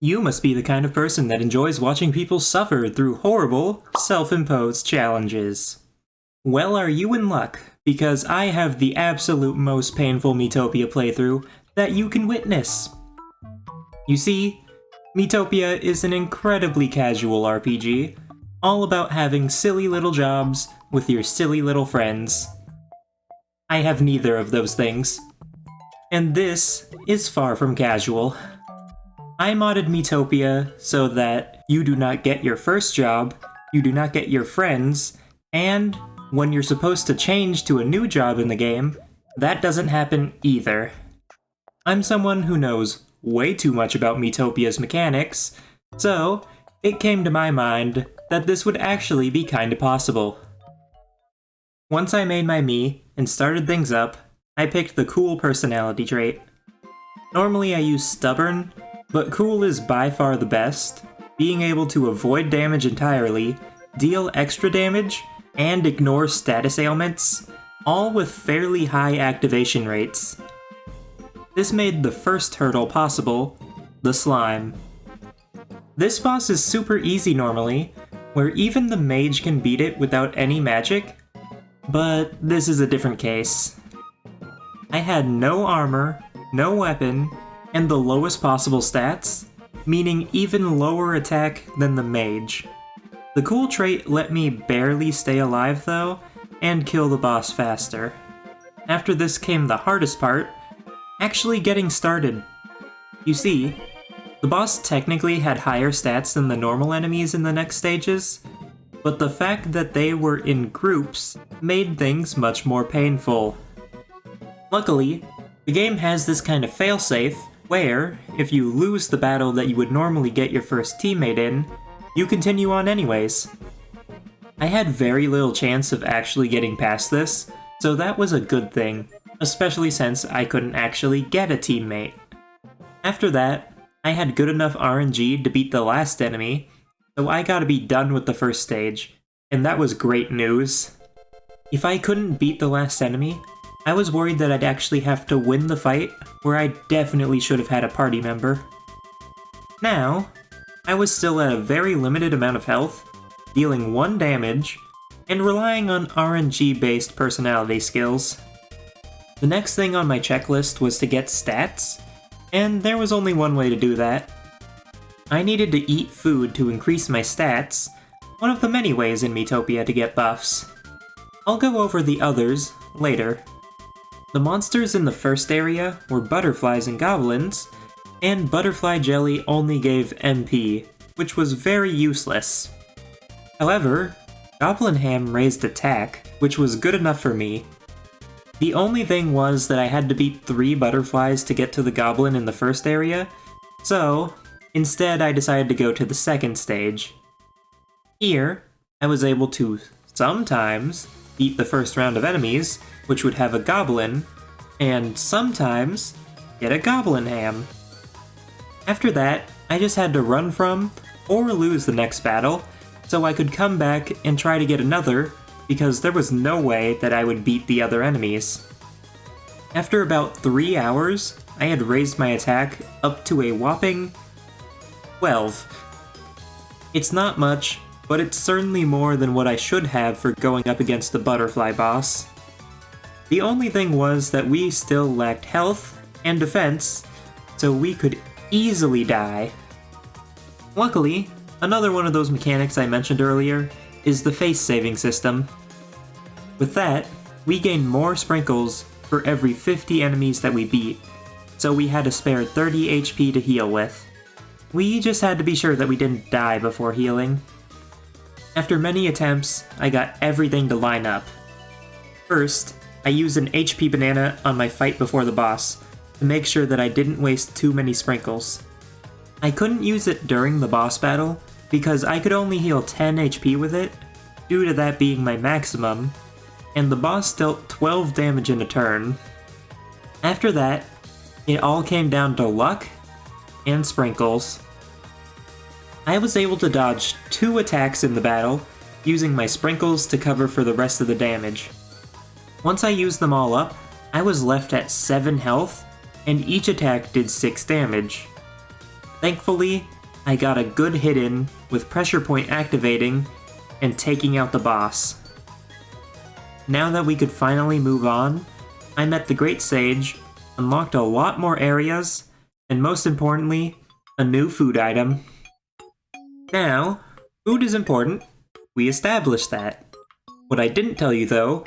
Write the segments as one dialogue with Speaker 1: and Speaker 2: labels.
Speaker 1: You must be the kind of person that enjoys watching people suffer through horrible, self-imposed challenges. Well, are you in luck, because I have the absolute most painful Miitopia playthrough that you can witness. You see, Miitopia is an incredibly casual RPG, all about having silly little jobs with your silly little friends. I have neither of those things. And this is far from casual. I modded Miitopia so that you do not get your first job, you do not get your friends, and when you're supposed to change to a new job in the game, that doesn't happen either. I'm someone who knows way too much about Miitopia's mechanics, so it came to my mind that this would actually be kinda possible. Once I made my Mii and started things up, I picked the cool personality trait. Normally I use stubborn, but cool is by far the best, being able to avoid damage entirely, deal extra damage, and ignore status ailments, all with fairly high activation rates. This made the first hurdle possible, the slime. This boss is super easy normally, where even the mage can beat it without any magic, but this is a different case. I had no armor, no weapon, and the lowest possible stats, meaning even lower attack than the mage. The cool trait let me barely stay alive though, and kill the boss faster. After this came the hardest part, actually getting started. You see, the boss technically had higher stats than the normal enemies in the next stages, but the fact that they were in groups made things much more painful. Luckily, the game has this kind of failsafe where, if you lose the battle that you would normally get your first teammate in, you continue on anyways. I had very little chance of actually getting past this, so that was a good thing, especially since I couldn't actually get a teammate. After that, I had good enough RNG to beat the last enemy, so I gotta be done with the first stage, and that was great news. If I couldn't beat the last enemy, I was worried that I'd actually have to win the fight, where I definitely should have had a party member. Now, I was still at a very limited amount of health, dealing 1 damage, and relying on RNG-based personality skills. The next thing on my checklist was to get stats, and there was only one way to do that. I needed to eat food to increase my stats, one of the many ways in Miitopia to get buffs. I'll go over the others later. The monsters in the first area were butterflies and goblins, and butterfly jelly only gave MP, which was very useless. However, goblin ham raised attack, which was good enough for me. The only thing was that I had to beat 3 butterflies to get to the goblin in the first area, so instead I decided to go to the second stage. Here, I was able to sometimes beat the first round of enemies, which would have a goblin, and sometimes get a goblin ham. After that, I just had to run from, or lose the next battle, so I could come back and try to get another, because there was no way that I would beat the other enemies. After about 3 hours, I had raised my attack up to a whopping 12. It's not much, but it's certainly more than what I should have for going up against the butterfly boss. The only thing was that we still lacked health and defense, so we could easily die. Luckily, another one of those mechanics I mentioned earlier is the face saving system. With that, we gain more sprinkles for every 50 enemies that we beat, so we had to spare 30 HP to heal with. We just had to be sure that we didn't die before healing. After many attempts, I got everything to line up. First, I used an HP banana on my fight before the boss, to make sure that I didn't waste too many sprinkles. I couldn't use it during the boss battle, because I could only heal 10 HP with it, due to that being my maximum, and the boss dealt 12 damage in a turn. After that, it all came down to luck and sprinkles. I was able to dodge 2 attacks in the battle, using my sprinkles to cover for the rest of the damage. Once I used them all up, I was left at 7 health, and each attack did 6 damage. Thankfully, I got a good hit in with pressure point activating and taking out the boss. Now that we could finally move on, I met the Great Sage, unlocked a lot more areas, and most importantly, a new food item. Now, food is important. We established that. What I didn't tell you though,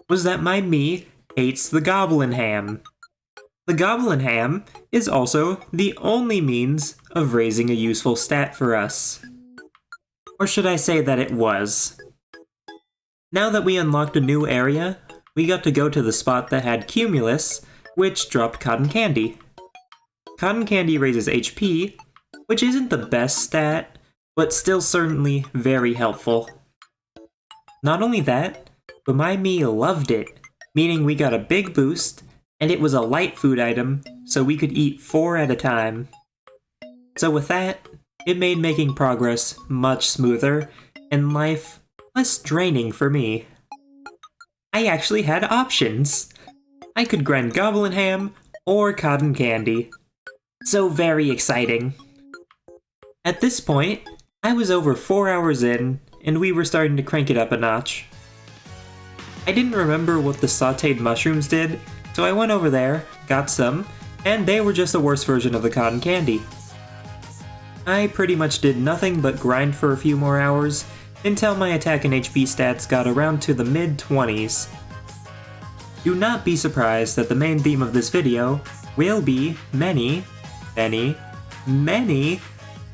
Speaker 1: was that my Mii hates the goblin ham. The goblin ham is also the only means of raising a useful stat for us. Or should I say that it was. Now that we unlocked a new area, we got to go to the spot that had Cumulus, which dropped cotton candy. Cotton candy raises HP, which isn't the best stat, but still certainly very helpful. Not only that, but my Mii loved it, meaning we got a big boost, and it was a light food item, so we could eat 4 at a time. So with that, it made making progress much smoother, and life less draining for me. I actually had options. I could grind goblin ham or cotton candy. So very exciting. At this point, I was over 4 hours in, and we were starting to crank it up a notch. I didn't remember what the sauteed mushrooms did, so I went over there, got some, and they were just a worse version of the cotton candy. I pretty much did nothing but grind for a few more hours, until my attack and HP stats got around to the mid-20s. Do not be surprised that the main theme of this video will be many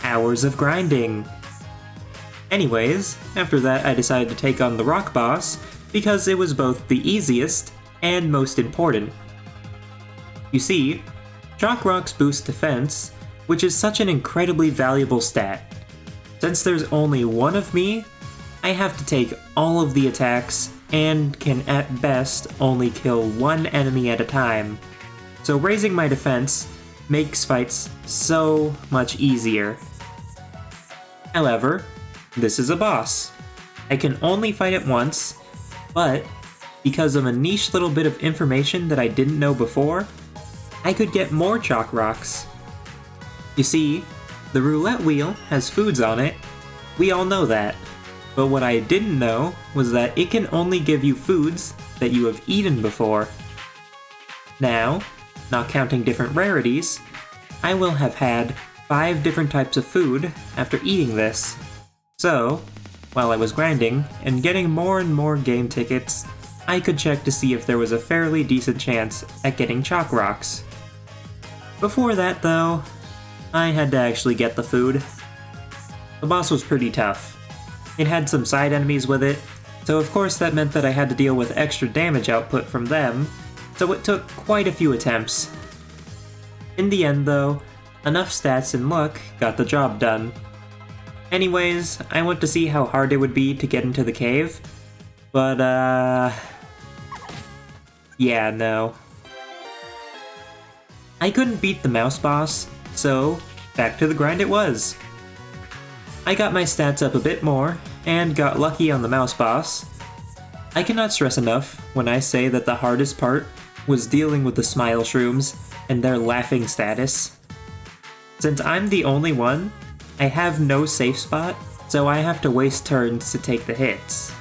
Speaker 1: hours of grinding. Anyways, after that I decided to take on the rock boss, because it was both the easiest and most important. You see, chalk rocks boost defense, which is such an incredibly valuable stat. Since there's only one of me, I have to take all of the attacks and can at best only kill one enemy at a time. So raising my defense makes fights so much easier. However, this is a boss. I can only fight it once, but because of a niche little bit of information that I didn't know before, I could get more chalk rocks. You see, the roulette wheel has foods on it, we all know that, but what I didn't know was that it can only give you foods that you have eaten before. Now, not counting different rarities, I will have had 5 different types of food after eating this. So, while I was grinding and getting more and more game tickets, I could check to see if there was a fairly decent chance at getting chalk rocks. Before that though, I had to actually get the food. The boss was pretty tough. It had some side enemies with it, so of course that meant that I had to deal with extra damage output from them, so it took quite a few attempts. In the end though, enough stats and luck got the job done. Anyways, I went to see how hard it would be to get into the cave, but yeah, no. I couldn't beat the mouse boss, so back to the grind it was. I got my stats up a bit more, and got lucky on the mouse boss. I cannot stress enough when I say that the hardest part was dealing with the smile shrooms and their laughing status. Since I'm the only one, I have no safe spot, so I have to waste turns to take the hits.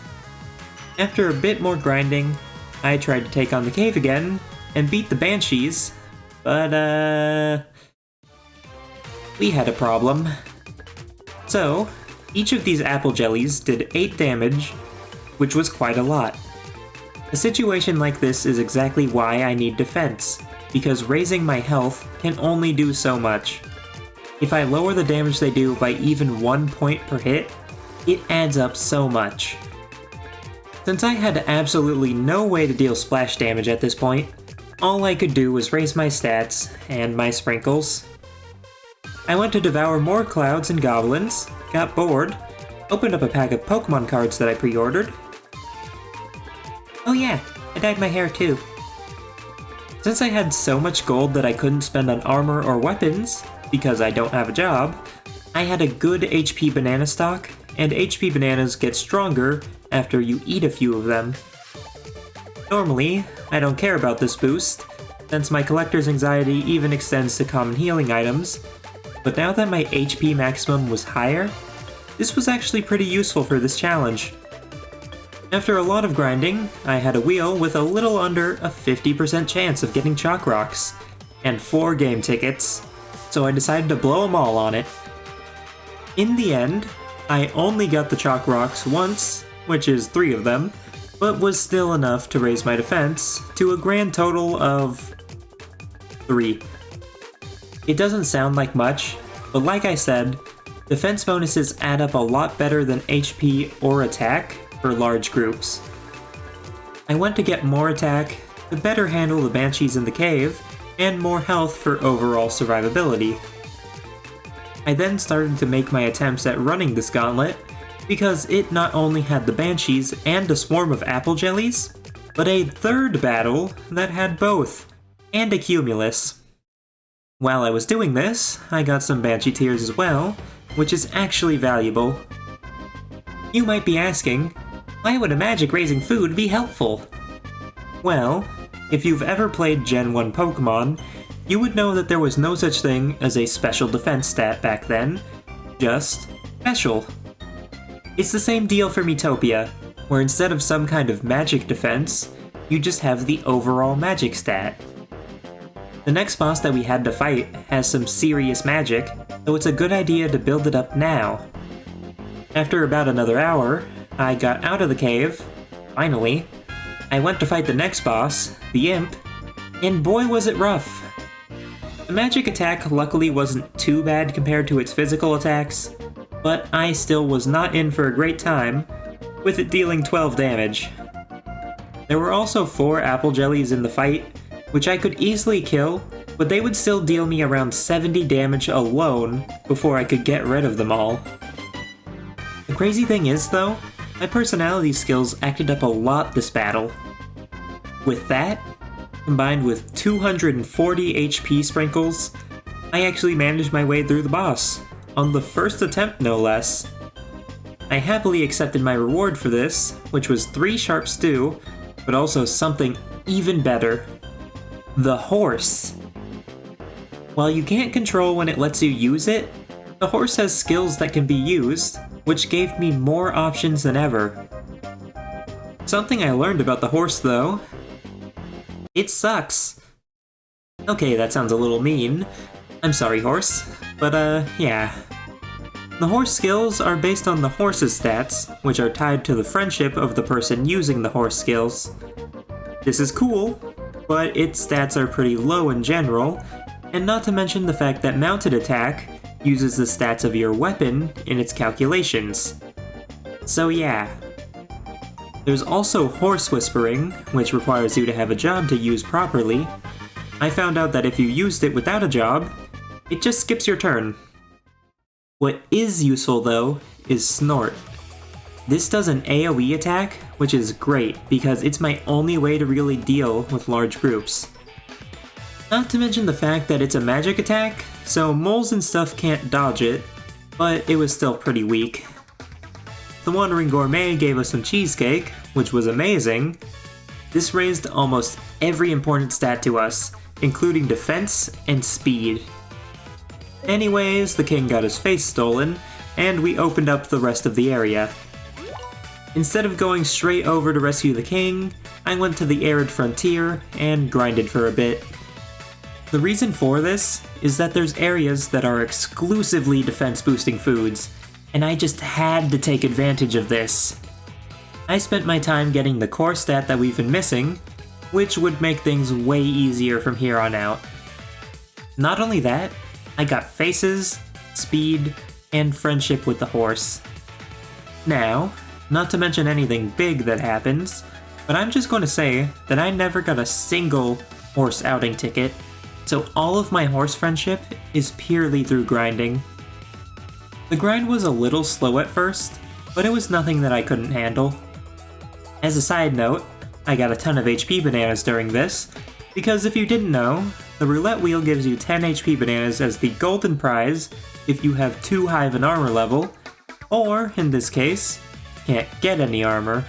Speaker 1: After a bit more grinding, I tried to take on the cave again, and beat the banshees, but we had a problem. So, each of these apple jellies did 8 damage, which was quite a lot. A situation like this is exactly why I need defense, because raising my health can only do so much. If I lower the damage they do by even 1 point per hit, it adds up so much. Since I had absolutely no way to deal splash damage at this point, all I could do was raise my stats and my sprinkles. I went to devour more clouds and goblins, got bored, opened up a pack of Pokemon cards that I pre-ordered. Oh yeah, I dyed my hair too. Since I had so much gold that I couldn't spend on armor or weapons, because I don't have a job, I had a good HP banana stock, and HP bananas get stronger after you eat a few of them. Normally, I don't care about this boost, since my collector's anxiety even extends to common healing items, but now that my HP maximum was higher, this was actually pretty useful for this challenge. After a lot of grinding, I had a wheel with a little under a 50% chance of getting chalk rocks, and 4 game tickets, so I decided to blow them all on it. In the end, I only got the chalk rocks once, which is 3 of them, but was still enough to raise my defense to a grand total of 3. It doesn't sound like much, but like I said, defense bonuses add up a lot better than HP or attack for large groups. I went to get more attack to better handle the banshees in the cave, and more health for overall survivability. I then started to make my attempts at running this gauntlet, because it not only had the banshees and a swarm of apple jellies, but a third battle that had both, and a cumulus. While I was doing this, I got some banshee tears as well, which is actually valuable. You might be asking, why would a magic raising food be helpful? Well, if you've ever played Gen 1 Pokemon, you would know that there was no such thing as a special defense stat back then, just special. It's the same deal for Miitopia, where instead of some kind of magic defense, you just have the overall magic stat. The next boss that we had to fight has some serious magic, so it's a good idea to build it up now. After about another hour, I got out of the cave, finally. I went to fight the next boss, the Imp, and boy was it rough. The magic attack luckily wasn't too bad compared to its physical attacks, but I still was not in for a great time, with it dealing 12 damage. There were also 4 apple jellies in the fight, which I could easily kill, but they would still deal me around 70 damage alone before I could get rid of them all. The crazy thing is though, my personality skills acted up a lot this battle. With that, combined with 240 HP sprinkles, I actually managed my way through the boss, on the first attempt no less. I happily accepted my reward for this, which was 3 sharp stew, but also something even better. The horse. While you can't control when it lets you use it, the horse has skills that can be used, which gave me more options than ever. Something I learned about the horse though, it sucks. Okay, that sounds a little mean. I'm sorry, horse. But yeah. The horse skills are based on the horse's stats, which are tied to the friendship of the person using the horse skills. This is cool, but its stats are pretty low in general, and not to mention the fact that mounted attack uses the stats of your weapon in its calculations. So yeah. There's also horse whispering, which requires you to have a job to use properly. I found out that if you used it without a job, it just skips your turn. What is useful though, is Snort. This does an AoE attack, which is great because it's my only way to really deal with large groups. Not to mention the fact that it's a magic attack, so moles and stuff can't dodge it, but it was still pretty weak. The Wandering Gourmet gave us some cheesecake, which was amazing. This raised almost every important stat to us, including defense and speed. Anyways, the king got his face stolen, and we opened up the rest of the area. Instead of going straight over to rescue the king, I went to the Arid frontier and grinded for a bit. The reason for this is that there's areas that are exclusively defense boosting foods, and I just had to take advantage of this. I spent my time getting the core stat that we've been missing, which would make things way easier from here on out. Not only that, I got faces, speed, and friendship with the horse. Now, not to mention anything big that happens, but I'm just going to say that I never got a single horse outing ticket, so all of my horse friendship is purely through grinding. The grind was a little slow at first, but it was nothing that I couldn't handle. As a side note, I got a ton of HP bananas during this, because if you didn't know, the roulette wheel gives you 10 HP bananas as the golden prize if you have too high of an armor level, or, in this case, can't get any armor.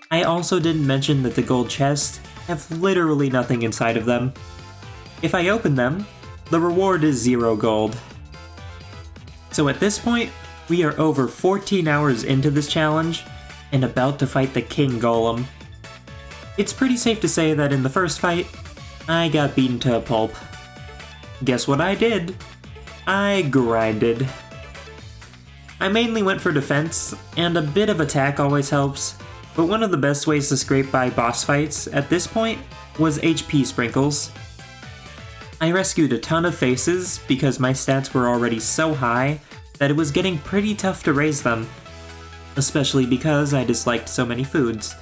Speaker 1: I also didn't mention that the gold chests have literally nothing inside of them. If I open them, the reward is 0 gold, So at this point, we are over 14 hours into this challenge, and about to fight the King Golem. It's pretty safe to say that in the first fight, I got beaten to a pulp. Guess what I did? I grinded. I mainly went for defense, and a bit of attack always helps, but one of the best ways to scrape by boss fights at this point was HP sprinkles. I rescued a ton of faces because my stats were already so high that it was getting pretty tough to raise them, especially because I disliked so many foods.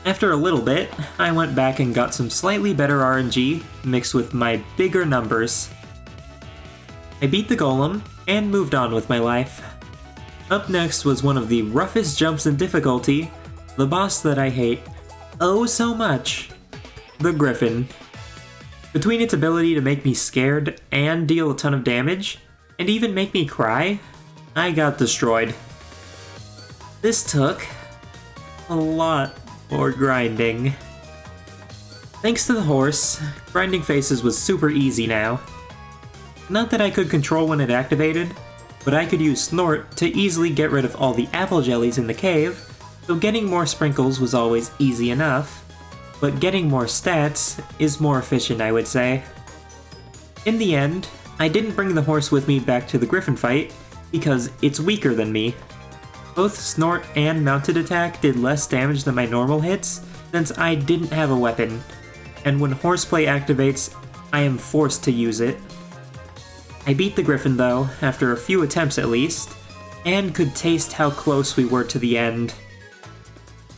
Speaker 1: After a little bit, I went back and got some slightly better RNG mixed with my bigger numbers. I beat the golem and moved on with my life. Up next was one of the roughest jumps in difficulty, the boss that I hate oh so much, the Griffin. Between its ability to make me scared and deal a ton of damage, and even make me cry, I got destroyed. This took a lot more grinding. Thanks to the horse, grinding faces was super easy now. Not that I could control when it activated, but I could use Snort to easily get rid of all the apple jellies in the cave, so getting more sprinkles was always easy enough, but getting more stats is more efficient, I would say. In the end, I didn't bring the horse with me back to the Griffin fight, because it's weaker than me. Both Snort and Mounted Attack did less damage than my normal hits, since I didn't have a weapon, and when Horseplay activates, I am forced to use it. I beat the Griffin though, after a few attempts at least, and could taste how close we were to the end.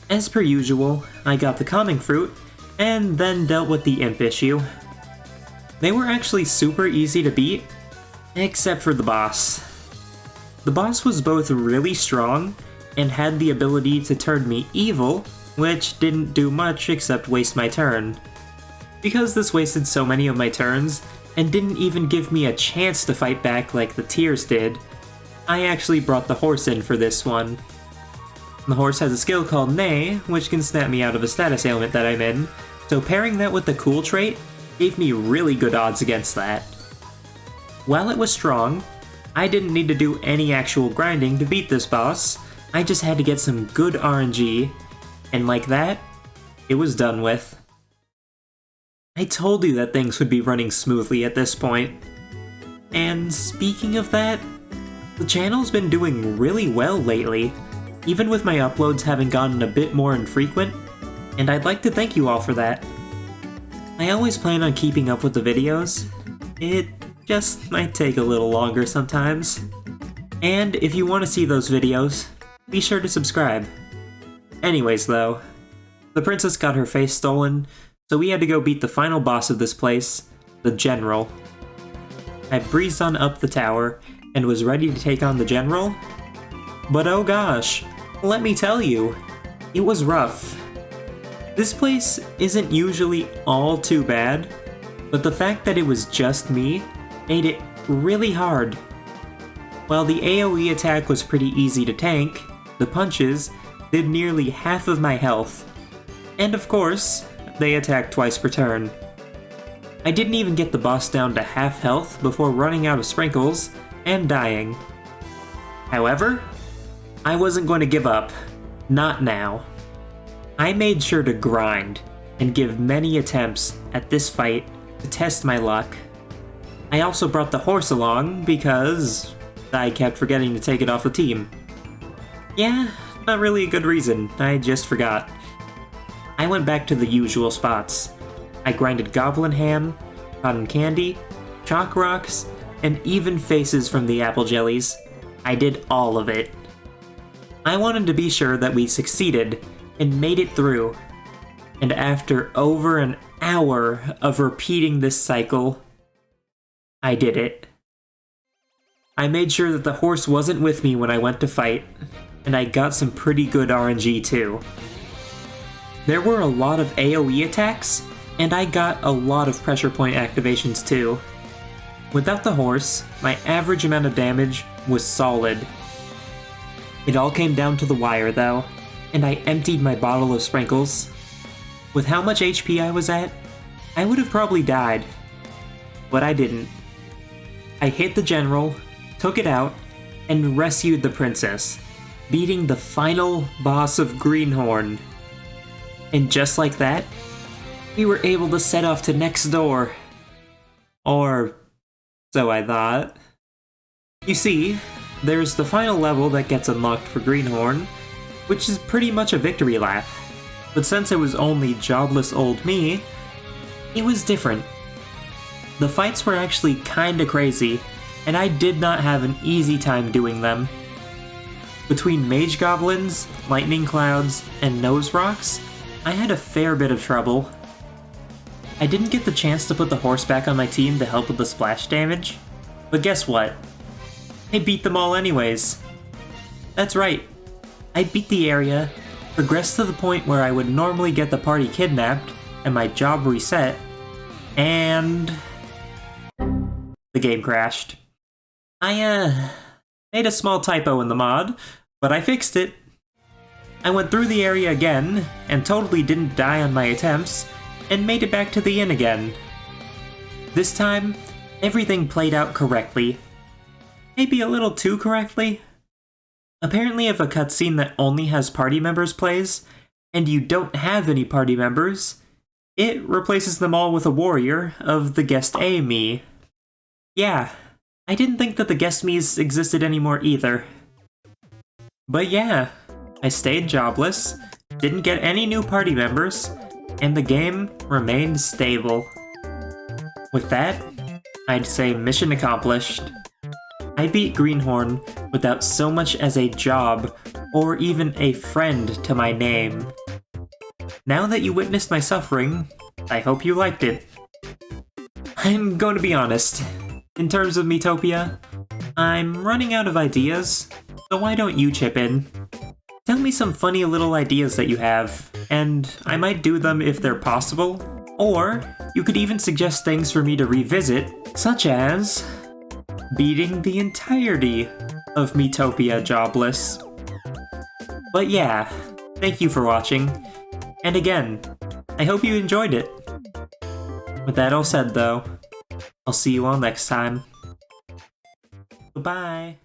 Speaker 1: As per usual, I got the Calming Fruit, and then dealt with the Imp issue. They were actually super easy to beat, except for the boss. The boss was both really strong, and had the ability to turn me evil, which didn't do much except waste my turn. Because this wasted so many of my turns, and didn't even give me a chance to fight back like the Tears did, I actually brought the horse in for this one. The horse has a skill called Neigh, which can snap me out of a status ailment that I'm in, so pairing that with the cool trait gave me really good odds against that. While it was strong, I didn't need to do any actual grinding to beat this boss, I just had to get some good RNG, and like that, it was done with. I told you that things would be running smoothly at this point. And speaking of that, the channel's been doing really well lately, even with my uploads having gotten a bit more infrequent, and I'd like to thank you all for that. I always plan on keeping up with the videos, it just might take a little longer sometimes. And if you want to see those videos, be sure to subscribe. Anyways though, the princess got her face stolen, so we had to go beat the final boss of this place, the General. I breezed on up the tower, and was ready to take on the General, but oh gosh, let me tell you, it was rough. This place isn't usually all too bad, but the fact that it was just me made it really hard. While the AoE attack was pretty easy to tank, the punches did nearly half of my health. And of course, they attack twice per turn. I didn't even get the boss down to half health before running out of sprinkles and dying. However, I wasn't going to give up. Not now. I made sure to grind and give many attempts at this fight to test my luck. I also brought the horse along because I kept forgetting to take it off the team. Yeah, not really a good reason, I just forgot. I went back to the usual spots. I grinded goblin ham, cotton candy, chalk rocks, and even faces from the apple jellies. I did all of it. I wanted to be sure that we succeeded and made it through. And after over an hour of repeating this cycle, I did it. I made sure that the horse wasn't with me when I went to fight, and I got some pretty good RNG too. There were a lot of AoE attacks, and I got a lot of pressure point activations too. Without the horse, my average amount of damage was solid. It all came down to the wire though, and I emptied my bottle of sprinkles. With how much HP I was at, I would have probably died. But I didn't. I hit the General, took it out, and rescued the princess, beating the final boss of Greenhorn. And just like that, we were able to set off to next door. Or so I thought. You see, there's the final level that gets unlocked for Greenhorn, which is pretty much a victory lap. But since it was only jobless old me, it was different. The fights were actually kinda crazy, and I did not have an easy time doing them. Between mage goblins, lightning clouds, and nose rocks, I had a fair bit of trouble. I didn't get the chance to put the horse back on my team to help with the splash damage, but guess what? I beat them all anyways. That's right, I beat the area, progressed to the point where I would normally get the party kidnapped and my job reset, and the game crashed. I made a small typo in the mod, but I fixed it. I went through the area again, and totally didn't die on my attempts, and made it back to the inn again. This time, everything played out correctly. Maybe a little too correctly. Apparently if a cutscene that only has party members plays, and you don't have any party members, it replaces them all with a warrior of the guest A me. Yeah, I didn't think that the guest me's existed anymore either. But yeah, I stayed jobless, didn't get any new party members, and the game remained stable. With that, I'd say mission accomplished. I beat Greenhorn without so much as a job or even a friend to my name. Now that you witnessed my suffering, I hope you liked it. I'm going to be honest. In terms of Miitopia, I'm running out of ideas, so why don't you chip in? Tell me some funny little ideas that you have, and I might do them if they're possible. Or you could even suggest things for me to revisit, such as beating the entirety of Miitopia jobless. But yeah, thank you for watching, and again, I hope you enjoyed it. With that all said though, I'll see you all next time. Goodbye!